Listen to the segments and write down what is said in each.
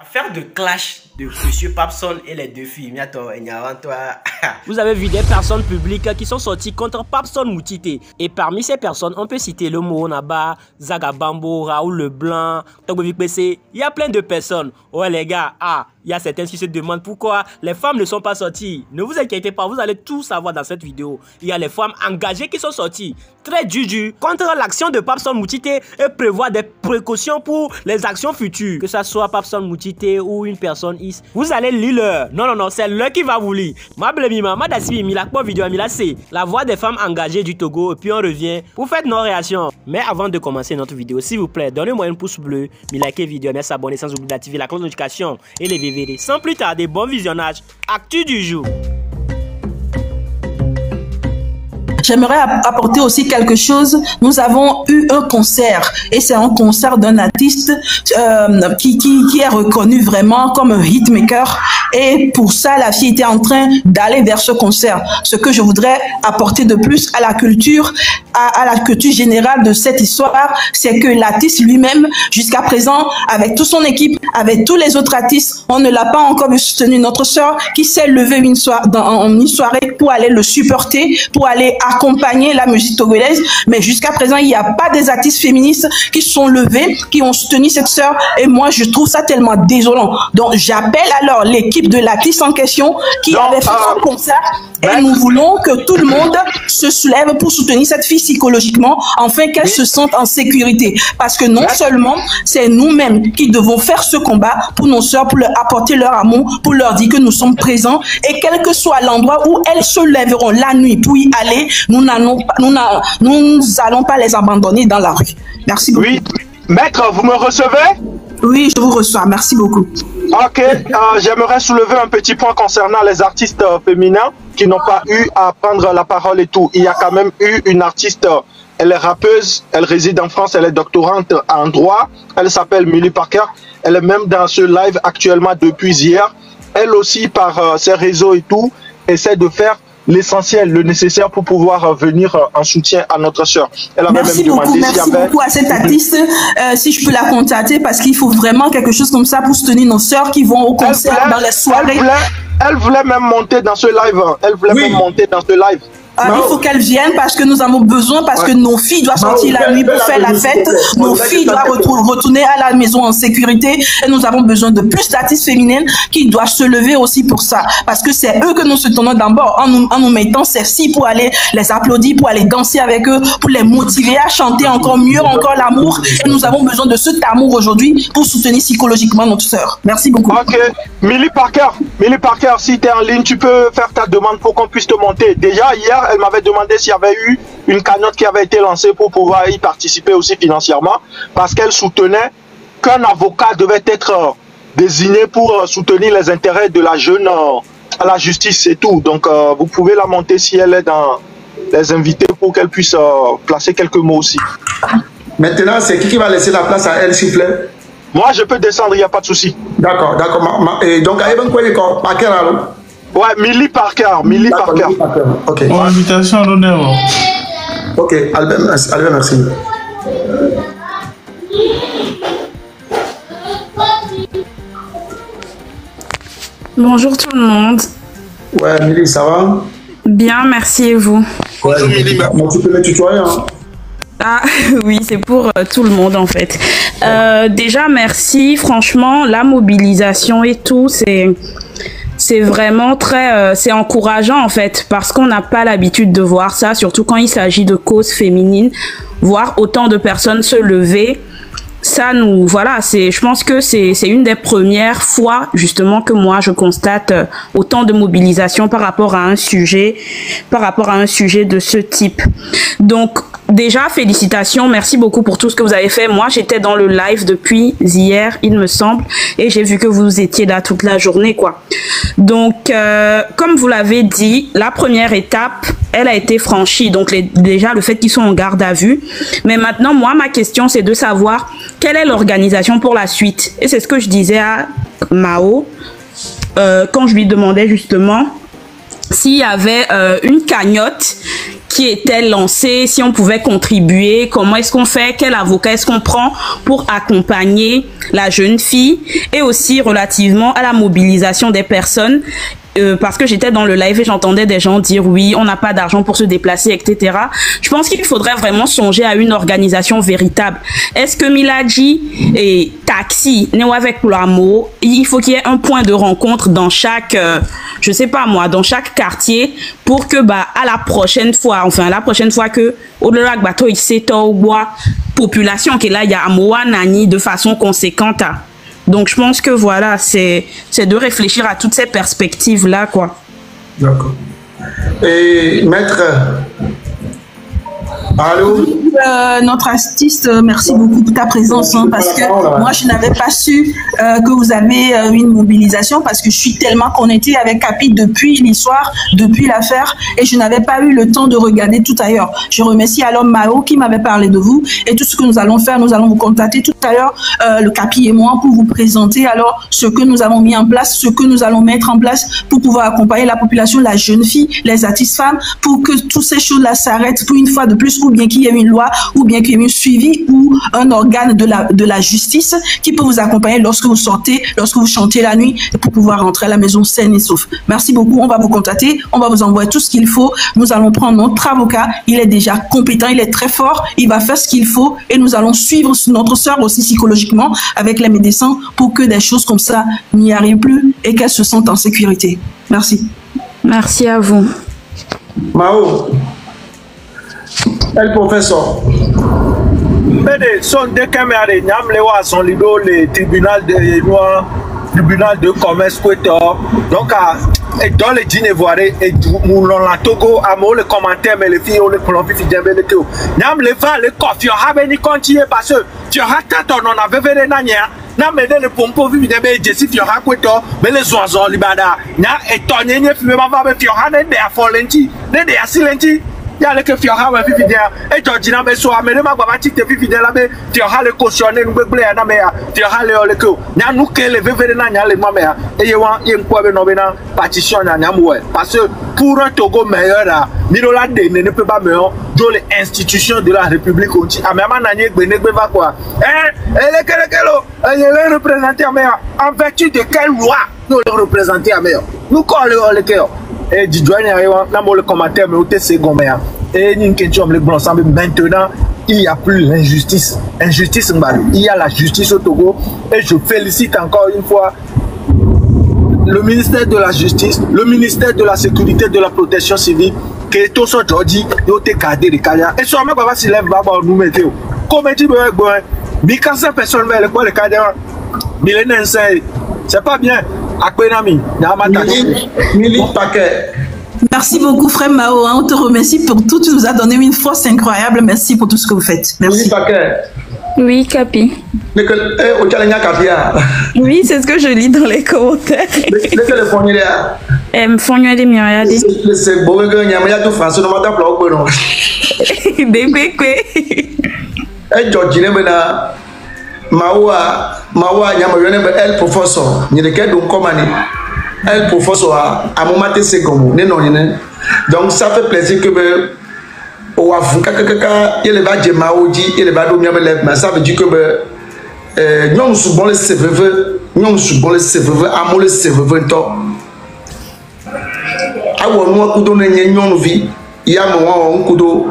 Affaire de clash de Monsieur Papson et les deux filles. Vous avez vu des personnes publiques qui sont sorties contre Papson Moutité. Et parmi ces personnes, on peut citer le Mohonaba, Zagabambo, Raoul Leblanc, Togovic PC. Il y a plein de personnes. Ouais les gars, il y a certains qui se demandent pourquoi les femmes ne sont pas sorties. Ne vous inquiétez pas, vous allez tout savoir dans cette vidéo. Il y a les femmes engagées qui sont sorties. Très dur contre l'action de Papson Moutité et prévoir des précautions pour les actions futures. Que ça soit Papson Moutité ou une personne is. Vous allez lire l'heure. Non, c'est l'heure qui va vous lire. Ma blemima, ma dasi mi la vidéo mi la c'est la voix des femmes engagées du Togo et puis on revient pour faire nos réactions. Mais avant de commencer notre vidéo, s'il vous plaît, donnez-moi un pouce bleu, likez vidéo, mais s'abonner sans oublier d'activer la cloche de notification et les VVD. Sans plus tarder, bon visionnage. Actu du jour. J'aimerais apporter aussi quelque chose. Nous avons eu un concert et c'est un concert d'un artiste qui est reconnu vraiment comme un hitmaker et pour ça la fille était en train d'aller vers ce concert. Ce que je voudrais apporter de plus à la culture, à la culture générale de cette histoire, c'est que l'artiste lui-même, jusqu'à présent, avec toute son équipe, avec tous les autres artistes, on ne l'a pas encore vu soutenir. Notre sœur qui s'est levée en une soirée pour aller le supporter, pour aller accompagner la musique togolaise, mais jusqu'à présent, il n'y a pas des artistes féministes qui sont levés, qui ont soutenu cette sœur, et moi, je trouve ça tellement désolant. Donc, j'appelle alors l'équipe de l'artiste en question qui avait fait son concert, et nous voulons que tout le monde se soulève pour soutenir cette fille psychologiquement, afin qu'elle se sente en sécurité. Parce que non seulement, c'est nous-mêmes qui devons faire ce combat pour nos sœurs, pour leur apporter leur amour, pour leur dire que nous sommes présents, et quel que soit l'endroit où elles se lèveront la nuit pour y aller, nous n'allons pas les abandonner dans la rue. Merci beaucoup. Oui, maître, vous me recevez? Oui, je vous reçois. Merci beaucoup. Ok, j'aimerais soulever un petit point concernant les artistes féminins qui n'ont pas eu à prendre la parole et tout. Il y a quand même eu une artiste, elle est rappeuse, elle réside en France, elle est doctorante en droit, elle s'appelle Millie Parker, elle est même dans ce live actuellement depuis hier. Elle aussi, par ses réseaux et tout, essaie de faire l'essentiel, le nécessaire pour pouvoir venir en soutien à notre sœur. Elle avait merci même demandé merci beaucoup à cette artiste, si je peux la contacter, parce qu'il faut vraiment quelque chose comme ça pour soutenir nos sœurs qui vont au concert dans les soirées. Elle voulait même monter dans ce live. Elle voulait même monter dans ce live. Il faut qu'elle vienne parce que nous avons besoin, parce que nos filles doivent sortir la nuit pour faire la fête, nos filles doivent retourner à la maison en sécurité et nous avons besoin de plus d'artistes féminines qui doivent se lever aussi pour ça, parce que c'est eux que nous soutenons d'abord en nous mettant celles-ci pour aller les applaudir, pour aller danser avec eux, pour les motiver à chanter encore mieux, encore l'amour, et nous avons besoin de cet amour aujourd'hui pour soutenir psychologiquement notre sœur. Merci beaucoup. Ok, Millie Parker, si tu es en ligne, tu peux faire ta demande pour qu'on puisse te monter. Déjà hier, elle m'avait demandé s'il y avait eu une cagnotte qui avait été lancée pour pouvoir y participer aussi financièrement, parce qu'elle soutenait qu'un avocat devait être désigné pour soutenir les intérêts de la jeune à la justice et tout. Donc vous pouvez la monter si elle est dans les invités pour qu'elle puisse placer quelques mots aussi. Maintenant, c'est qui va laisser la place à elle, s'il vous plaît? Moi, je peux descendre, il n'y a pas de souci. D'accord. Et donc, ouais, Millie Parker. Ok. Bon, invitation à l'honneur. Ok, Albert, merci. Bonjour tout le monde. Ouais, Millie, ça va? Bien, merci et vous? Bonjour Millie. Tu peux me tutoyer, hein? Ah oui, c'est pour tout le monde en fait. Déjà, merci. Franchement, la mobilisation et tout, c'est vraiment très c'est encourageant en fait, parce qu'on n'a pas l'habitude de voir ça, surtout quand il s'agit de causes féminines. Voir autant de personnes se lever, ça nous voilà, je pense que c'est une des premières fois justement que moi je constate autant de mobilisation par rapport à un sujet de ce type. Donc déjà, félicitations, merci beaucoup pour tout ce que vous avez fait. Moi, j'étais dans le live depuis hier, il me semble, et j'ai vu que vous étiez là toute la journée, quoi. Donc, comme vous l'avez dit, la première étape, elle a été franchie. Donc, déjà, le fait qu'ils sont en garde à vue. Mais maintenant, moi, ma question, c'est de savoir quelle est l'organisation pour la suite. Et c'est ce que je disais à Mao quand je lui demandais justement s'il y avait une cagnotte qui était lancée, si on pouvait contribuer, comment est-ce qu'on fait, quel avocat est-ce qu'on prend pour accompagner la jeune fille, et aussi relativement à la mobilisation des personnes. Parce que j'étais dans le live et j'entendais des gens dire oui, on n'a pas d'argent pour se déplacer, etc. Je pense qu'il faudrait vraiment songer à une organisation véritable. Est-ce que Miladji et Taxi, avec Plamo, il faut qu'il y ait un point de rencontre dans chaque, je sais pas moi, dans chaque quartier pour que à la prochaine fois que au-delà de bateau il s'étend au bois, population qui est là, il y a Amoa Nani de façon conséquente. Donc, je pense que voilà, c'est de réfléchir à toutes ces perspectives-là, quoi. D'accord. Et maître, allô? Notre artiste, merci beaucoup pour ta présence, hein, parce que moi, je n'avais pas su que vous avez une mobilisation, parce que je suis tellement connectée avec Capi depuis l'histoire, depuis l'affaire, et je n'avais pas eu le temps de regarder tout ailleurs. Je remercie alors Mao qui m'avait parlé de vous, et tout ce que nous allons faire, nous allons vous contacter tout à l'heure, le Capi et moi, pour vous présenter alors ce que nous avons mis en place, ce que nous allons mettre en place pour pouvoir accompagner la population, la jeune fille, les artistes femmes, pour que toutes ces choses-là s'arrêtent pour une fois de plus, ou bien qu'il y ait une loi, ou bien qu'il y ait un suivi ou un organe de la justice qui peut vous accompagner lorsque vous sortez, lorsque vous chantez la nuit, pour pouvoir rentrer à la maison saine et sauf. Merci beaucoup, on va vous contacter, on va vous envoyer tout ce qu'il faut. Nous allons prendre notre avocat, il est déjà compétent, il est très fort, il va faire ce qu'il faut, et nous allons suivre notre sœur aussi psychologiquement avec les médecins pour que des choses comme ça n'y arrivent plus et qu'elle se sente en sécurité. Merci. Merci à vous. Mao, el professeur. Son deux caméras, son lido, le tribunal de commerce, donc dans les dîners voilés, et moulon la Togo, à moi le commentaire, mais les filles, on le prend, puis j'aime le tout. N'am le va, le coffre, ni continuer parce que tu as tant on avait fait nania. Na mede le pompo vi de be jesi fi ha kweto be le zozo libada na etonye nye fi me ba be fi ha ne de afolenti ne de asilenti ya le ke fi ha we fi de e jojina be so amere ma baba ti te fi de la be fi ha le cautionner nu gbegle na me ya fi ha le ole ko na nu ke le vevere na nya le ma me ya e ye wan ye nko be no be na partition na nya mo parce que pour un Togo meilleur là Mirola de ne peut pas meilleur dans les institutions de la République aussi a même nanye gbe ne gbe va quoi le kelekelo les représenter en vertu de quelle loi nous les représenter à meilleur nous collons le cœur et du doigt n'a pas le commentaire mais au TC Gomea et une question le blanc ensemble maintenant il n'y a plus l'injustice il y a la justice au Togo et je félicite encore une fois le ministère de la Justice, le ministère de la Sécurité, de la Protection Civile, qui est tout ça aujourd'hui, ils ont été cadrés de carrière. Et sur moi, quand on lève, nous mettons. Comme tu veux, mais quand cette personne veut le cadre, c'est pas bien. Merci beaucoup, frère Mao. On te remercie pour tout. Tu nous as donné une force incroyable. Merci pour tout ce que vous faites. Merci. Oui, Capi. Oui, c'est ce que je lis dans les commentaires. Donc ça fait plaisir que au avocat il va dire Maoudi il va donner mais ça veut dire que nous sommes les sévères nous sommes les sévères à les sévères to awo no kudo na nye nyonu vi ya mo wa kudo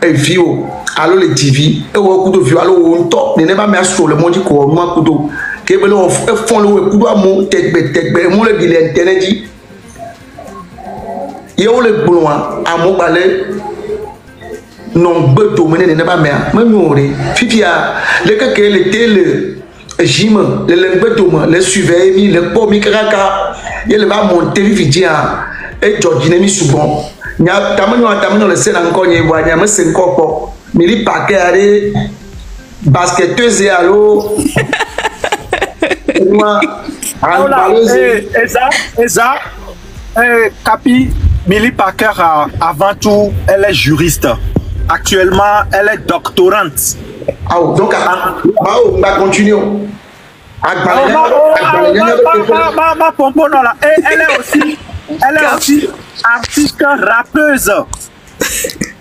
e vio alo le tv e wo kudo vio alo wo nto ne ba me aso le mo di ko mo kudo ke be lo e fon lo kudo amu tegbe mo le bi le internet di yo le bloin amu balé non beto mené ne ba me mamore fifia le que le télé gym le beto le suivi le pomi kaka il va monter vidia et Georgine mi souvent nya tamino le sel encore nye wa nya me sen kopo mi li paquet aller basketteuse allo moi Eza Capi Milly Parker avant tout elle est juriste actuellement elle est doctorante donc on va continuer elle est aussi artiste rappeuse.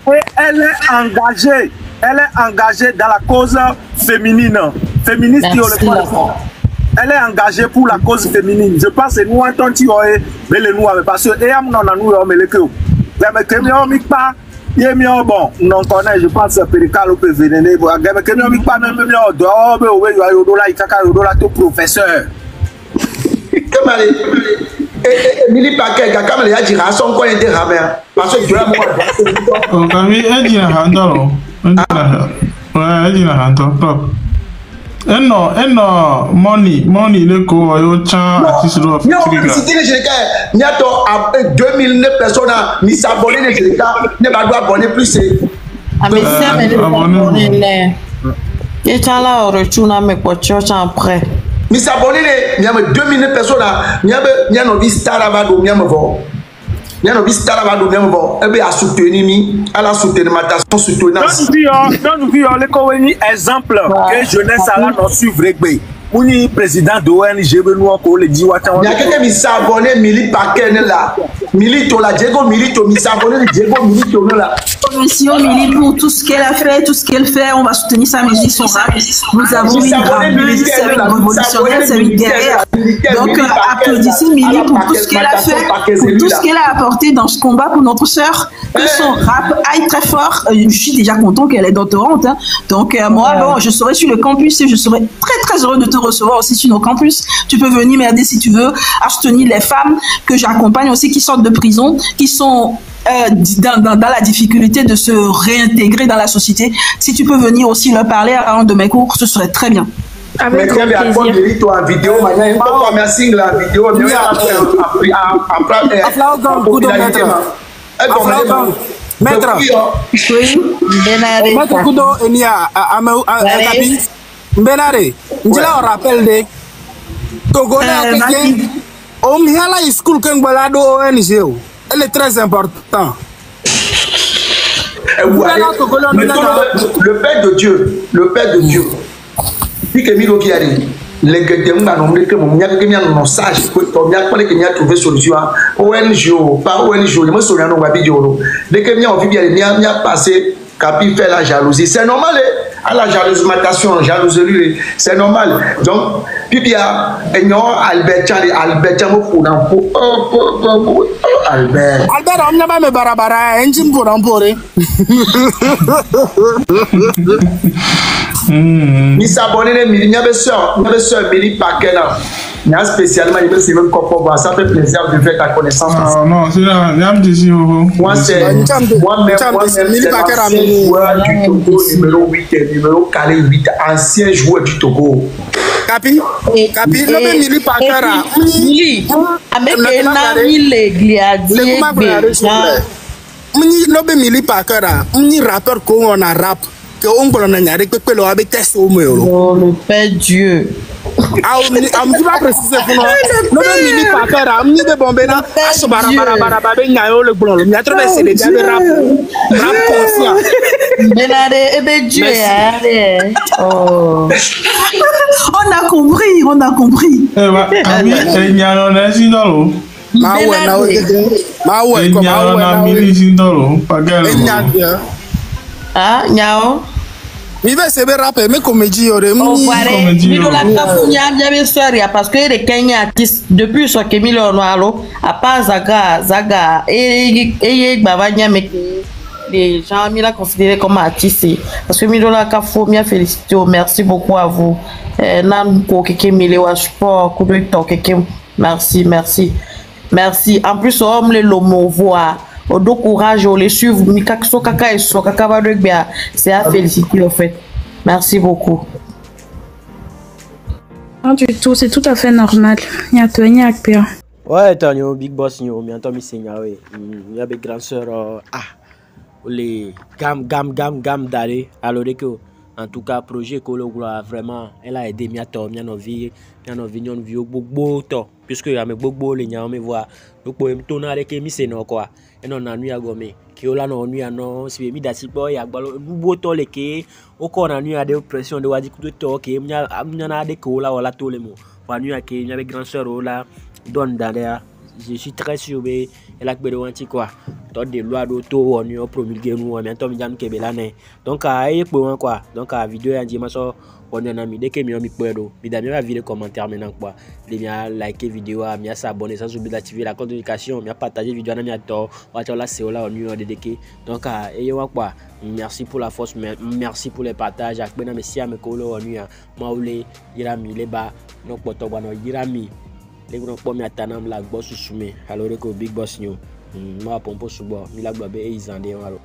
Et elle est engagée. Elle est engagée dans la cause féminine. Féministe qui le croit. Elle est engagée pour la cause féminine. Je pense que nous entendons mais les nous parce que bon, non connaît, je pense que Pérical peut venir. Professeur. Emily Paquet, quand elle a dit à son coin de ramé, parce que tu as moi. Elle dit à Handalo. Elle dit à Handalo. Non, money, le co, yo chan, artiste de non, c'était les Génégal. Il y a 2009 personnes qui s'abonnent les Génégal. Ne va pas abonner plus. Ah, mais c'est mais les abonnés. Et tu as là, retourne à mes potes, après. Mais s'abonner, il y a 2009 personnes. Il y a un star avant de bien me voir. Il y a un star avant de bien me voir. Et bien, à soutenir, à la soutenir, soutenance. Non, nous avons un exemple que jeunesse à la non suivre. Oui, président de l'ONG, nous encore le dit. Il y a quelqu'un qui s'abonne, Mili Paquet là. Milito là, Diego Milito, qui s'abonne, Diego Milito là. Commission Mili pour tout ce qu'elle a fait, tout ce qu'elle fait, on va soutenir sa musique, son rap. Nous avons une rappeuse, c'est une révolutionnaire, c'est une guerrière. Donc applaudissez Mili pour tout ce qu'elle a fait, pour tout ce qu'elle a apporté dans ce combat pour notre sœur, que son rap aille très fort. Je suis déjà content qu'elle est doctorante. Hein. Donc moi, bon, je serai sur le campus et je serai très heureux de te recevoir aussi sur nos campus. Tu peux venir m'aider si tu veux à soutenir les femmes que j'accompagne aussi qui sortent de prison, qui sont dans la difficulté de se réintégrer dans la société. Si tu peux venir aussi leur parler à un de mes cours, ce serait très bien. Avec grand plaisir. En vidéo, merci la vidéo. Maître Kudo Enia Kapi Benare, Njila rappel de Togolais Omihala School Kengbalado ONG. Elle est très importante. Le Père de Dieu, dit que Milo qui a dit, les gars n'ont que mon non sage, pour bien parler qu'il y a trouvé solution. ONG, pas ONG, je me souviens de ma vidéo. Les gars ont vu bien, il y a passé, Capi fait la jalousie. C'est normal, à la jalousimatation, jalousie, c'est normal. Donc, puis il y a Albert Charlie, Albert Charlie, Albert, on n'a pas me barabara, un jim pour emporter. Il s'abonne, il y avait soeur, Billy Paquet là. Il y a spécialement, il veut se faire comprendre, ça fait plaisir de faire ta connaissance. Ah non, c'est là, il y a un petit moi, c'est moi-même, c'est l'ancien joueur du Togo, numéro 8, numéro carré 8, ancien joueur du Togo. Capi, non mais Mili Pakara. Mili, avec un ami l'égliadier. Non mais Mili Pakara, un rappeur qu'on a rap. On peut en aller que le avec test au mur. Oh, le Père Dieu. Ah, on va préciser pour nous. Non, mais Mili Pakara, on est de Bombena. Ah, ce barabara, le blanc. Il y a trop de CD de rap conscient. Benare, et Dieu, oh. On a compris. Il y a un incident. Ah, Nyao. Il va se rappeler, mais comédie, parce que les Kenyans artistes, depuis ce que Milo Noalo, à part Zaga, et Bavania, mais les gens Mila considérés comme artistes. Parce que Milo la Kafo, m'a félicité, merci beaucoup à vous. Nan Kokeke Milewa Sport, Koudou Tokeke, merci. En plus, on les lomo voix. Au dos courage, on les suivre. C'est à féliciter en fait. Merci beaucoup. Non du tout, c'est tout à fait normal. Il y a tout, il y a pire. Ouais, Tanyo, Big Boss, il y a un oui. Il y a des grandes sœurs, les gam d'aller. Alors que, en tout cas, projet Kolo vraiment, elle a aidé Miato, Mianovi, beaucoup, puisque il y a beaucoup de gens qui voient. Donc, pour me tourner avec les c'est non quoi. Et non, on a gommé. Qui on a nuit à non, si mi d'assis boy, à ballon, nous to les quais, au corps on a nuit à des pressions de wadi de toque, et m'y a des cola ou la tout les mots. On a nuit à qui, il y avait grand sœur là, donne derrière, je suis très sûr que la anti quoi. Donc des lois d'auto on y promulgué nous mais tom jam ke belane. Donc aye pour quoi. Donc vidéo en dimanche on a mis dès que mi poedo. Mi da mi va vidéo commentaire maintenant quoi. De bien liker vidéo, mi s'abonner sans oublier d'activer la notification, mi partager vidéo na mi ato. Wa la c'est là on y de deke. Donc aye quoi. Merci pour la force, merci pour les partages. Akbe na merci à mes kolo on y maule irami leba donc poto bano irami. Les gros pommes à tanam la boss soumet alors que big boss nous ma pompo subo mi la globe e izande waro.